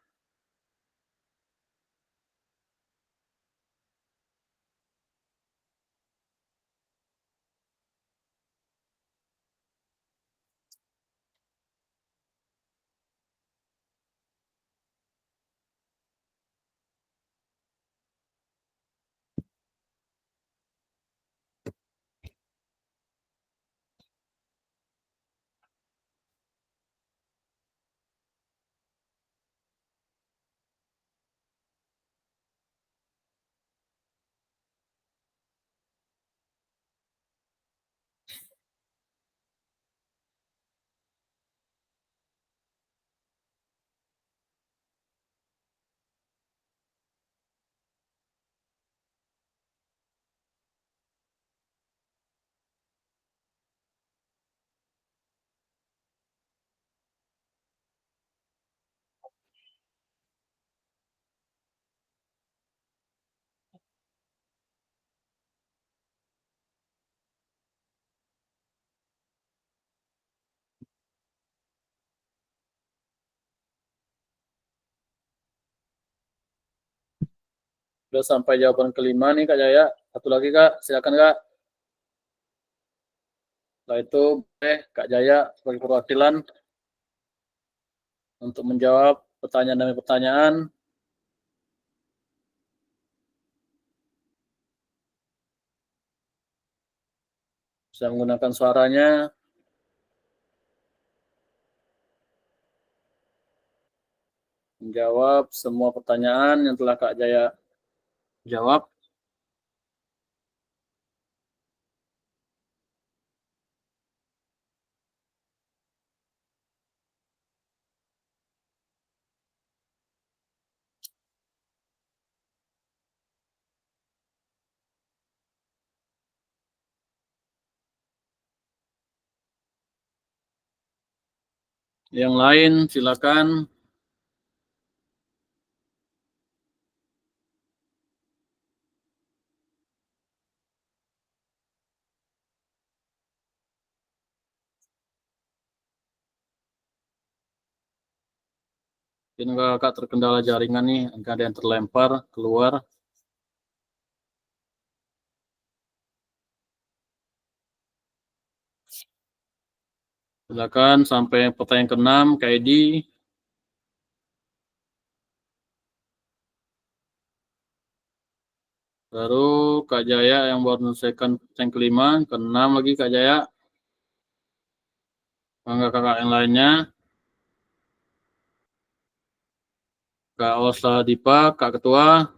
Sudah sampai jawaban ke-5 nih Kak Jaya. Satu lagi Kak, silakan Kak. Setelah itu, Kak Jaya sebagai perwakilan untuk menjawab pertanyaan demi pertanyaan. Bisa menggunakan suaranya. menjawab semua pertanyaan yang telah Kak Jaya jawab. Yang lain silakan. Mungkin Kakak terkendala jaringan nih, ada yang terlempar keluar. Silakan sampai pertanyaan ke-6, Kak Edi. Baru Kak Jaya yang baru menyelesaikan pertanyaan ke-5, ke-6 lagi Kak Jaya. Bangga kakak yang lainnya. Kak Osa Dipa, Kak Ketua.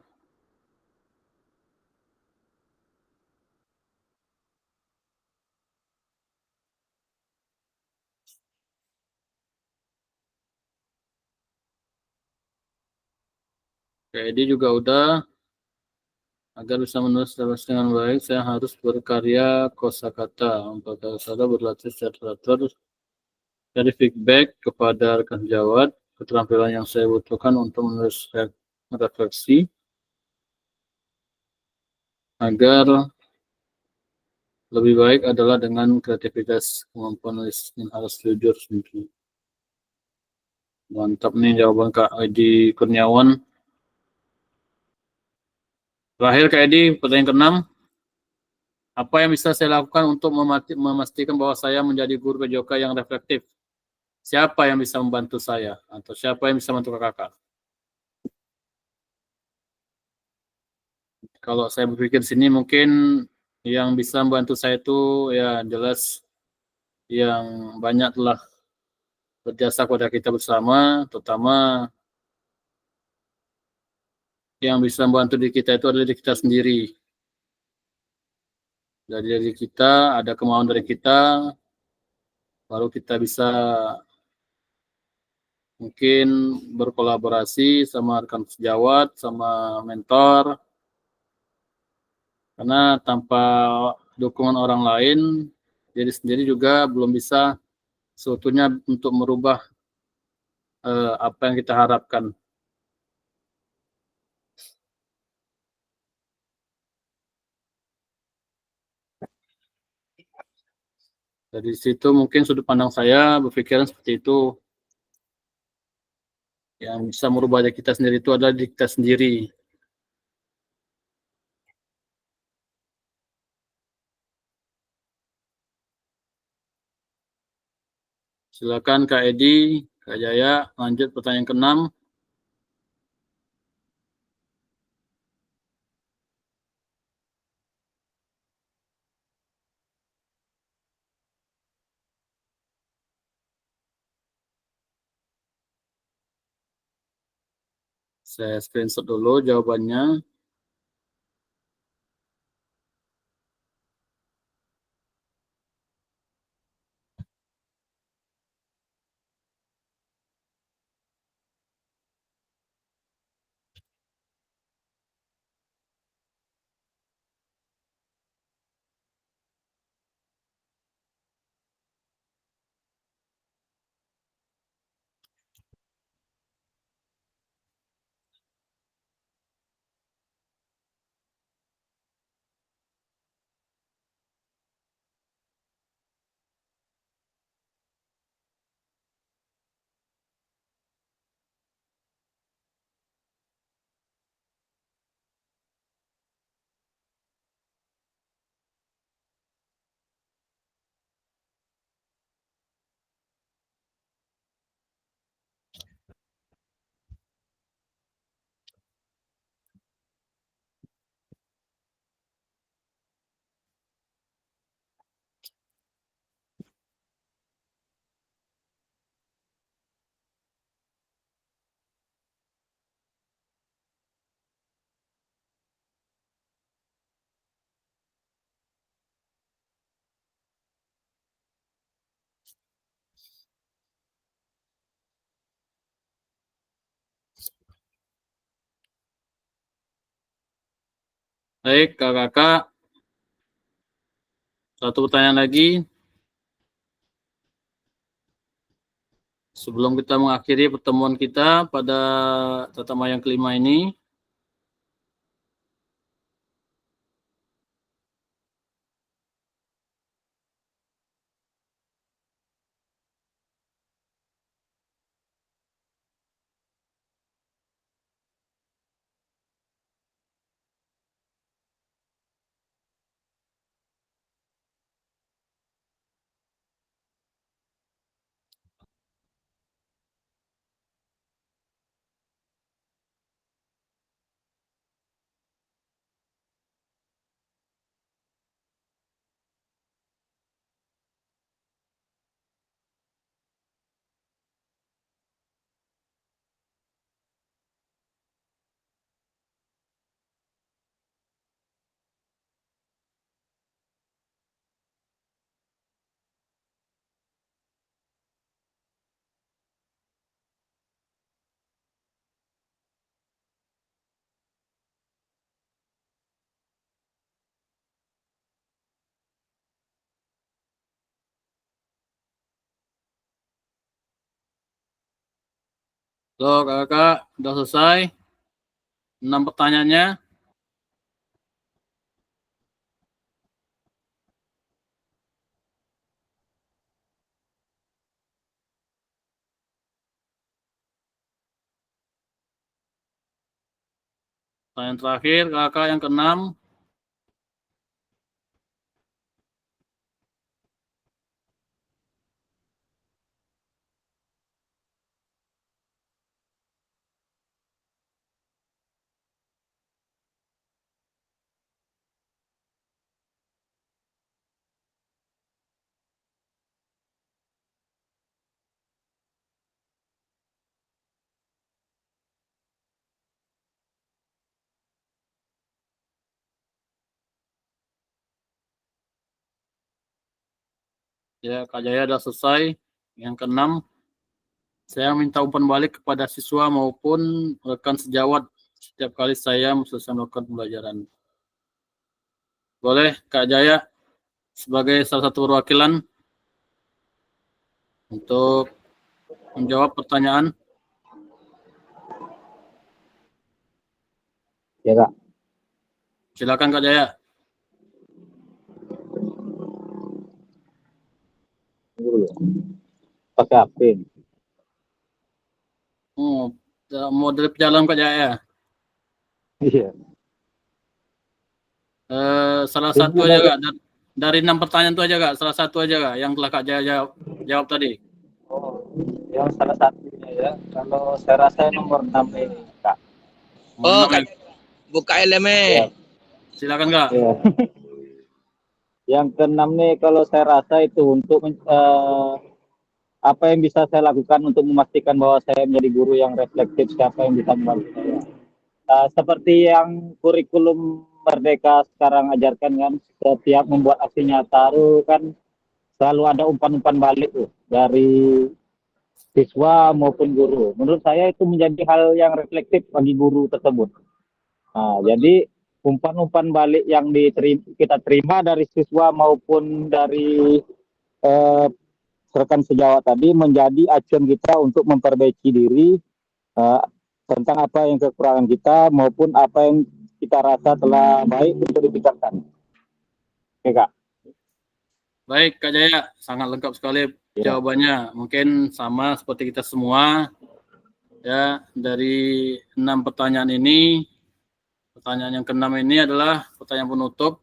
Kak Edi juga udah. Agar bisa menulis dengan baik, saya harus berkarya kosakata. Untuk saya berlatih secara teratur. Dari feedback kepada rekan sejawat, keterampilan yang saya butuhkan untuk menulis refleksi agar lebih baik adalah dengan kreativitas, kemampuan nulis yang harus jujur sendiri. Mantap nih jawaban Kak Edi Kurniawan. Terakhir Kak Edi, pertanyaan ke-6. Apa yang bisa saya lakukan untuk memastikan bahwa saya menjadi guru PJOK yang reflektif? Siapa yang bisa membantu saya? Atau siapa yang bisa membantu kakak? Kalau saya berpikir sini mungkin yang bisa membantu saya itu ya jelas yang banyak telah berjasa kepada kita bersama, terutama yang bisa membantu diri kita itu adalah diri kita sendiri. Dari diri kita, ada kemauan dari kita, baru kita bisa mungkin berkolaborasi sama rekan sejawat, sama mentor, karena tanpa dukungan orang lain, diri sendiri juga belum bisa seutuhnya untuk merubah apa yang kita harapkan. Dari situ mungkin sudut pandang saya berpikiran seperti itu. Yang bisa merubah diri kita sendiri itu adalah diri kita sendiri. Silakan Kak Edi, Kak Jaya, lanjut pertanyaan ke-6. Saya screenshot dulu jawabannya. Baik, kakak-kakak. Satu pertanyaan lagi. Sebelum kita mengakhiri pertemuan kita pada tatama yang kelima ini, so kakak-kakak udah selesai 6 pertanyaannya. Pertanyaan terakhir, kakak yang keenam. Ya, Kak Jaya udah selesai. Yang keenam, saya minta umpan balik kepada siswa maupun rekan sejawat setiap kali saya selesai melakukan pembelajaran. Boleh Kak Jaya sebagai salah satu perwakilan untuk menjawab pertanyaan. Ya Kak. Silakan Kak Jaya. Dulu. Pakai HP. Oh, mau dari jalan Kak Jaya. Iya. Salah satu aja Kak. Dari 6 pertanyaan itu aja Kak. Salah satu aja Kak yang telah Kak Jaya jawab tadi. Oh, yang salah satunya ya. Kalau saya rasa nomor 6 ini Kak. Oh, Kak, buka helmnya. Ya. Silakan Kak. Ya. Yang keenam nih kalau saya rasa itu untuk apa yang bisa saya lakukan untuk memastikan bahwa saya menjadi guru yang reflektif, siapa yang bisa membantu saya. Seperti yang kurikulum Merdeka sekarang ajarkan kan, setiap membuat aksi nyata itu kan selalu ada umpan-umpan balik tuh dari siswa maupun guru. Menurut saya itu menjadi hal yang reflektif bagi guru tersebut. Nah, jadi umpan-umpan balik yang kita terima dari siswa maupun dari eh, rekan sejawat tadi menjadi acuan kita untuk memperbaiki diri eh, tentang apa yang kekurangan kita maupun apa yang kita rasa telah baik untuk ditingkatkan. Oke Kak. Baik Kak Jaya, sangat lengkap sekali Ya. jawabannya. Mungkin sama seperti kita semua. Ya, dari 6 pertanyaan ini, pertanyaan yang keenam ini adalah pertanyaan penutup.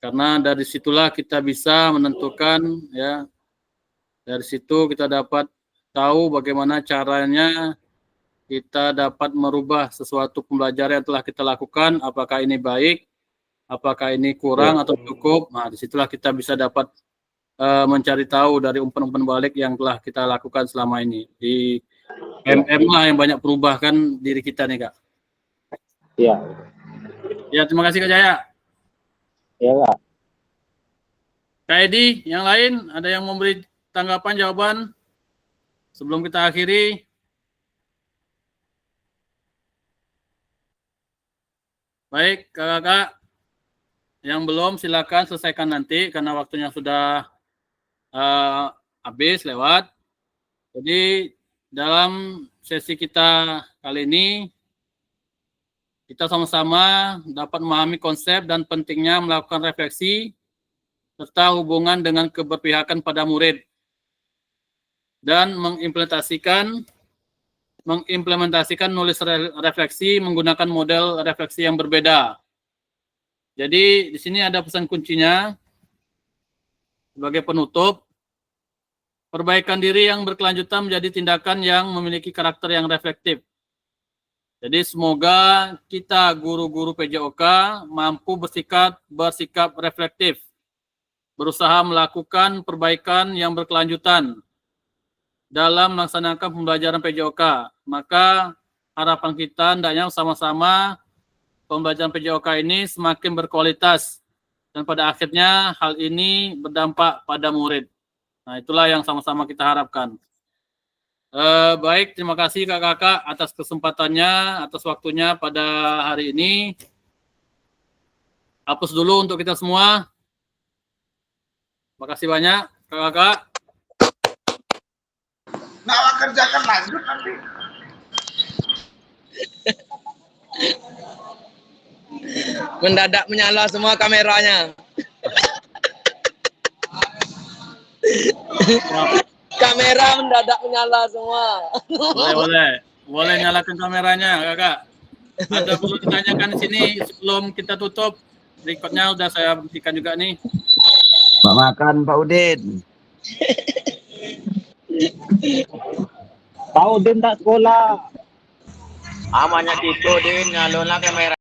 Karena dari situlah kita bisa menentukan, ya, dari situ kita dapat tahu bagaimana caranya kita dapat merubah sesuatu pembelajaran yang telah kita lakukan, apakah ini baik, apakah ini kurang atau cukup. Nah, disitulah kita bisa dapat mencari tahu dari umpan-umpan balik yang telah kita lakukan selama ini. Di MM lah yang banyak perubahkan diri kita nih Kak. Iya. Ya, terima kasih Kak Jaya. Ya Kak. Kak Edi, yang lain ada yang memberi tanggapan, jawaban sebelum kita akhiri? Baik, kakak-kakak yang belum silakan selesaikan nanti karena waktunya sudah habis lewat. Jadi dalam sesi kita kali ini kita sama-sama dapat memahami konsep dan pentingnya melakukan refleksi serta hubungan dengan keberpihakan pada murid dan mengimplementasikan nulis refleksi menggunakan model refleksi yang berbeda. Jadi di sini ada pesan kuncinya sebagai penutup. Perbaikan diri yang berkelanjutan menjadi tindakan yang memiliki karakter yang reflektif. Jadi semoga kita guru-guru PJOK mampu bersikap reflektif, berusaha melakukan perbaikan yang berkelanjutan dalam melaksanakan pembelajaran PJOK. Maka harapan kita hendaknya sama-sama pembelajaran PJOK ini semakin berkualitas dan pada akhirnya hal ini berdampak pada murid. Nah, itulah yang sama-sama kita harapkan. Baik, terima kasih kakak-kakak atas kesempatannya, atas waktunya pada hari ini. Hapus dulu untuk kita semua. Terima kasih banyak, kakak-kakak. Nah, kerjakan lanjut nanti. Mendadak menyala semua kameranya. Kamera mendadak menyala semua. Boleh nyalakan kameranya, kakak. Ada perlu ditanyakan di sini sebelum kita tutup. Recordnya udah saya hentikan juga nih. Pak makan Pak Udin. Pak Udin tak sekolah. Amannya Tito Din, nyalonlah kamera.